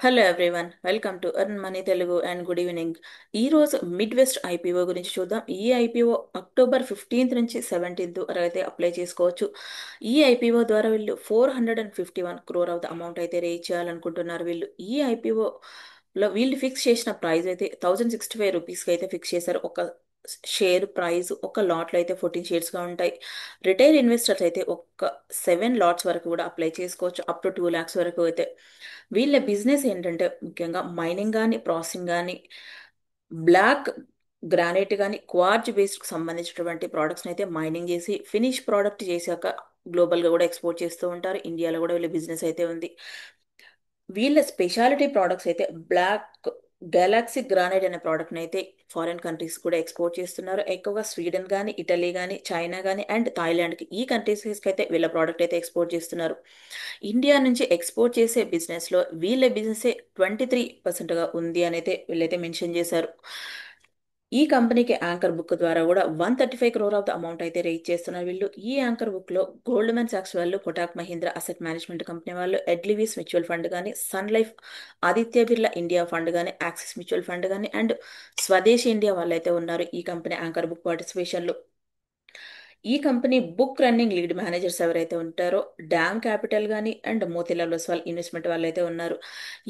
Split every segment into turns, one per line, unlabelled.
Hello everyone, welcome to earn money Telugu and good evening. ఈ రోజు mid west IPO గురించి చూద్దాం. ఈ ఐపీఓ అక్టోబర్ 15 నుంచి 17 వరకు అయితే అప్లై చేసుకోవచ్చు. ఈ ఐపీఓ ద్వారా వీళ్ళు 451 crore ఆఫ్ ద అమౌంట్ అయితే రేజ్ చేయాలనుకుంటున్నారు. ఈ ఐపీఓ లో వీళ్ళు ఫిక్స్ చేసిన ప్రైస్ అయితే 1065 రూపీస్కి అయితే ఫిక్స్ చేశారు. ఒక షేర్ ప్రైస్ ఒక లాట్లో అయితే 14 షేర్స్గా ఉంటాయి. రిటైల్ ఇన్వెస్టర్స్ అయితే ఒక 7 లాట్స్ వరకు కూడా అప్లై చేసుకోవచ్చు, అప్ టు 2 lakhs వరకు అయితే. వీళ్ళ బిజినెస్ ఏంటంటే ముఖ్యంగా మైనింగ్ కానీ, ప్రాసెసింగ్ కానీ, బ్లాక్ గ్రానైట్ కానీ, క్వార్జ్ బేస్డ్కి సంబంధించినటువంటి ప్రోడక్ట్స్ని అయితే మైనింగ్ చేసి ఫినిష్ ప్రోడక్ట్ చేశాక గ్లోబల్గా కూడా ఎక్స్పోర్ట్ చేస్తూ ఉంటారు. ఇండియాలో కూడా వీళ్ళ బిజినెస్ అయితే ఉంది. వీళ్ళ స్పెషాలిటీ ప్రోడక్ట్స్ అయితే బ్లాక్ గెలాక్సీ గ్రానైట్ అనే ప్రోడక్ట్ని అయితే ఫారిన్ కంట్రీస్ కూడా ఎక్స్పోర్ట్ చేస్తున్నారు. ఎక్కువగా స్వీడన్ కానీ, ఇటలీ కానీ, చైనా కానీ అండ్ థాయిలాండ్కి, ఈ కంట్రీస్కి అయితే వీళ్ళ ప్రోడక్ట్ అయితే ఎక్స్పోర్ట్ చేస్తున్నారు. ఇండియా నుంచి ఎక్స్పోర్ట్ చేసే బిజినెస్లో వీళ్ళ బిజినెస్ 23%గా ఉంది అని అయితే వీళ్ళైతే మెన్షన్ చేశారు. ఈ కంపెనీకి యాంకర్ బుక్ ద్వారా కూడా 135 crore ఆఫ్ ద అమౌంట్ అయితే రేజ్ చేస్తున్నారు వీళ్ళు. ఈ యాంకర్ బుక్ లో గోల్డ్మెన్ సాక్స్ వాళ్ళు, Kotak Mahindra asset management company వాళ్ళు, ఎడ్లీవీస్ మ్యూచువల్ ఫండ్ కానీ, Sun Life, Aditya Birla India fund కానీ, యాక్సిస్ మ్యూచువల్ ఫండ్ కానీ అండ్ స్వదేశీ ఇండియా వాళ్ళు అయితే ఉన్నారు ఈ కంపెనీ యాంకర్ బుక్ పార్టిసిపేషన్ లో. ఈ company book running lead managers ఎవరైతే ఉంటారో డామ్ క్యాపిటల్ కానీ అండ్ మోతిలాల్ ఒస్వాల్ ఇన్వెస్ట్మెంట్ వాళ్ళు అయితే ఉన్నారు.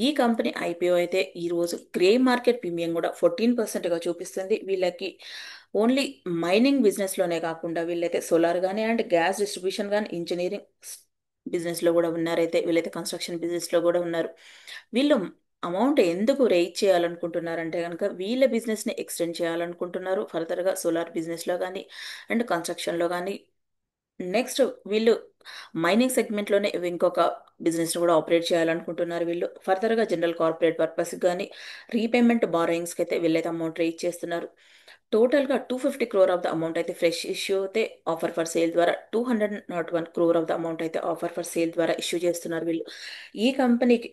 ఈ కంపెనీ ఐపీఓ అయితే ఈ రోజు గ్రే మార్కెట్ ప్రీమియం కూడా 14%గా చూపిస్తుంది. వీళ్ళకి ఓన్లీ మైనింగ్ బిజినెస్లోనే కాకుండా వీళ్ళైతే సోలార్ కానీ అండ్ గ్యాస్ డిస్ట్రిబ్యూషన్ కానీ, ఇంజనీరింగ్ బిజినెస్లో కూడా ఉన్నారైతే. వీళ్ళైతే కన్స్ట్రక్షన్ బిజినెస్లో కూడా ఉన్నారు. వీళ్ళు అమౌంట్ ఎందుకు రేజ్ చేయాలనుకుంటున్నారంటే కనుక వీళ్ళ బిజినెస్ని ఎక్స్టెండ్ చేయాలనుకుంటున్నారు ఫర్దర్గా సోలార్ బిజినెస్లో కానీ అండ్ కన్స్ట్రక్షన్లో కానీ. నెక్స్ట్ వీళ్ళు మైనింగ్ సెగ్మెంట్లోనే ఇంకొక బిజినెస్ కూడా ఆపరేట్ చేయాలనుకుంటున్నారు. వీళ్ళు ఫర్దర్గా జనరల్ కార్పొరేట్ పర్పస్ కానీ రీపేమెంట్ బారోయింగ్స్కి అయితే వీళ్ళైతే అమౌంట్ రేజ్ చేస్తున్నారు. టోటల్గా 250 crore ఆఫ్ ద అమౌంట్ అయితే ఫ్రెష్ ఇష్యూ అయితే ఆఫర్ ఫర్ సేల్ ద్వారా 201 crore ఆఫ్ ద అమౌంట్ అయితే ఆఫర్ ఫర్ సేల్ ద్వారా ఇష్యూ చేస్తున్నారు వీళ్ళు. ఈ కంపెనీకి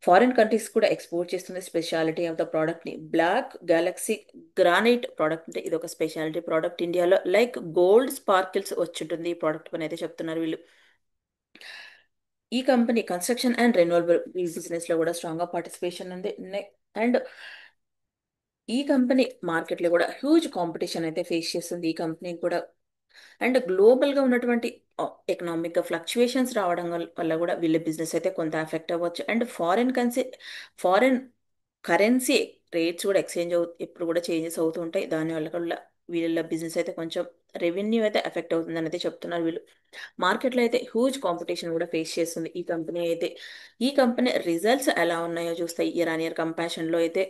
ఫారిన్ కంట్రీస్ కూడా ఎక్స్పోర్ట్ చేస్తుంది. స్పెషాలిటీ ఆఫ్ ద ప్రోడక్ట్ ని బ్లాక్ గెలాక్సీ గ్రానైట్ ప్రోడక్ట్ అంటే ఇది ఒక స్పెషాలిటీ ప్రోడక్ట్. ఇండియాలో లైక్ గోల్డ్ స్పార్కిల్స్ వచ్చింటుంది ఈ ప్రోడక్ట్ అని అయితే చెప్తున్నారు వీళ్ళు. ఈ company construction and renewable business లో కూడా స్ట్రాంగ్ గా పార్టిసిపేషన్ ఉంది. అండ్ ఈ కంపెనీ మార్కెట్ లో కూడా హ్యూజ్ కాంపిటీషన్ అయితే ఫేస్ చేస్తుంది ఈ కంపెనీ కూడా. అండ్ గ్లోబల్ గా ఉన్నటువంటి ఎకనామిక్ గా ఫ్లక్చుయేషన్స్ రావడం వల్ల కూడా వీళ్ళ బిజినెస్ అయితే కొంత ఎఫెక్ట్ అవ్వచ్చు. అండ్ ఫారెన్ కరెన్సీ రేట్స్ కూడా ఎక్స్చేంజ్ ఇప్పుడు కూడా చేంజెస్ అవుతూ ఉంటాయి. దానివల్ల కూడా వీళ్ళ బిజినెస్ అయితే కొంచెం రెవెన్యూ అయితే ఎఫెక్ట్ అవుతుందని అయితే చెప్తున్నారు వీళ్ళు. మార్కెట్లో అయితే హ్యూజ్ కాంపిటీషన్ కూడా ఫేస్ చేస్తుంది ఈ కంపెనీ అయితే. ఈ కంపెనీ రిజల్ట్స్ ఎలా ఉన్నాయో చూస్తే ఇయర్ ఆన్ ఇయర్ కంపారిజన్లో అయితే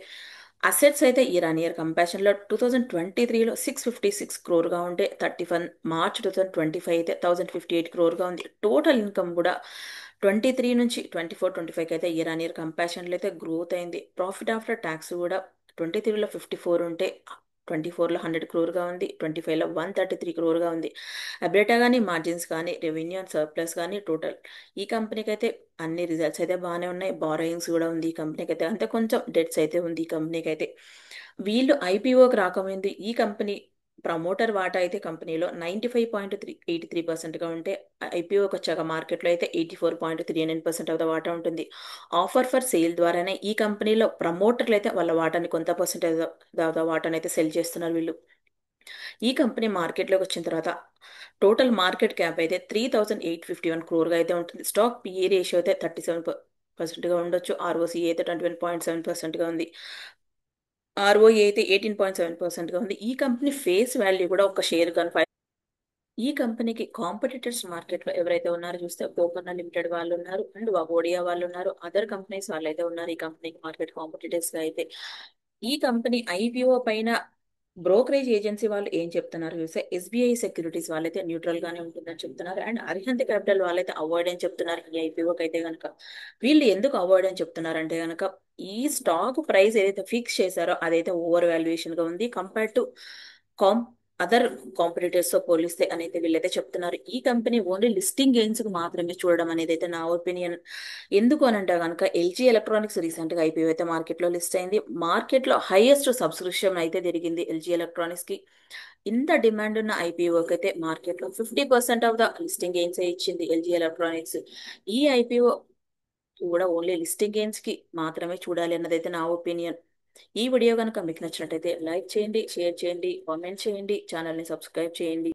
అసెట్స్ అయితే ఇయర్ ఆన్ ఇయర్ కంపారిజన్లో 2023లో 656 crore ఉంటే 31 మార్చ్ 2025 అయితే 1058 crore ఉంది. టోటల్ ఇన్కమ్ కూడా 23 నుంచి 24-25 అయితే ఇయర్ ఆన్ ఇయర్ కంపారిజన్లో అయితే గ్రోత్ అయింది. ప్రాఫిట్ ఆఫ్టర్ ట్యాక్స్ కూడా 23లో 54 ఉంటే 24లో 100 crore ఉంది, 25లో 133 crore ఉంది. అబిలిటా కానీ, మార్జిన్స్ కానీ, రెవెన్యూ అండ్ సర్ప్లస్ కానీ టోటల్ ఈ కంపెనీకి అయితే అన్ని రిజల్ట్స్ అయితే బాగానే ఉన్నాయి. బారోయింగ్స్ కూడా ఉంది ఈ కంపెనీకి అయితే, అంతే కొంచెం డెట్స్ అయితే ఉంది ఈ కంపెనీకి అయితే. వీళ్ళు ఐపీఓకి రాకముందు ఈ కంపెనీ ప్రమోటర్ వాటా అయితే కంపెనీలో 95.83%గా ఉంటే ఐపీఓకి వచ్చాక మార్కెట్లో అయితే 84.39% ఆఫ్ ద వాటా ఉంటుంది. ఆఫర్ ఫర్ సేల్ ద్వారానే ఈ కంపెనీలో ప్రమోటర్లు అయితే వాళ్ళ వాటాని కొంత పర్సెంటేజ్ ఆఫ్ ద వాటాని అయితే సెల్ చేస్తున్నారు వీళ్ళు. ఈ కంపెనీ మార్కెట్లోకి వచ్చిన తర్వాత టోటల్ మార్కెట్ క్యాప్ అయితే 3851 crore అయితే ఉంటుంది. స్టాక్ పిఈ రేషియో అయితే 37%గా ఉండొచ్చు. ఆర్ఓసి అయితే 21.7%గా ఉంది. ఆర్ఓఈ అయితే 18.7%గా ఉంది. ఈ కంపెనీ ఫేస్ వాల్యూ కూడా ఒక షేర్ కనుక ఈ కంపెనీకి కాంపిటీటర్స్ మార్కెట్ లో ఎవరైతే ఉన్నారో చూస్తే గోకర్ణ లిమిటెడ్ వాళ్ళు ఉన్నారు అండ్ వగోడియా వాళ్ళు ఉన్నారు. అదర్ కంపెనీస్ వాళ్ళు అయితే ఉన్నారు ఈ కంపెనీకి మార్కెట్ కాంపిటీటర్స్ గా అయితే. ఈ కంపెనీ ఐపీఓ పైన బ్రోకరేజ్ ఏజెన్సీ వాళ్ళు ఏం చెప్తున్నారు చూస్తే ఎస్బీఐ సెక్యూరిటీస్ వాళ్ళైతే న్యూట్రల్ గానే ఉంటుందని చెప్తున్నారు. అండ్ అరిహంత్ క్యాపిటల్ వాళ్ళైతే అవాయిడ్ అని చెప్తున్నారు ఈ ఐపీఓకి అయితే గనక. వీళ్ళు ఎందుకు అవాయిడ్ అని చెప్తున్నారు అంటే గనక ఈ స్టాక్ ప్రైస్ ఏదైతే ఫిక్స్ చేశారో అదైతే ఓవర్ వాల్యుయేషన్ గా ఉంది compare to com other competitors తో పోలిస్తే అనేది వీళ్ళైతే చెప్తున్నారు. ఈ కంపెనీ ఓన్లీ లిస్టింగ్ గెయిన్స్ కు మాత్రమే చూడడం అనేది అయితే నా ఒపీనియన్. ఎందుకు అని అంటే కనుక ఎల్జీ ఎలక్ట్రానిక్స్ రీసెంట్ గా ఐపీఓ అయితే మార్కెట్ లో లిస్ట్ అయింది. మార్కెట్ లో హైయెస్ట్ సబ్స్క్రిప్షన్ అయితే జరిగింది ఎల్జీ ఎలక్ట్రానిక్స్ కి. ఇంత డిమాండ్ ఉన్న ఐపీఓకి అయితే మార్కెట్ లో 50% ఆఫ్ ద లిస్టింగ్ గెయిన్స్ ఇచ్చింది ఎల్జీ ఎలక్ట్రానిక్స్. ఈ ఐపీఓ కూడా ఓన్లీ లిస్టింగ్ గెయిన్స్ కి మాత్రమే చూడాలి అన్నదైతే నా ఒపీనియన్. ఈ వీడియో కనుక మీకు నచ్చినట్టయితే లైక్ చేయండి, షేర్ చేయండి, కామెంట్ చేయండి, ఛానల్ని సబ్స్క్రైబ్ చేయండి.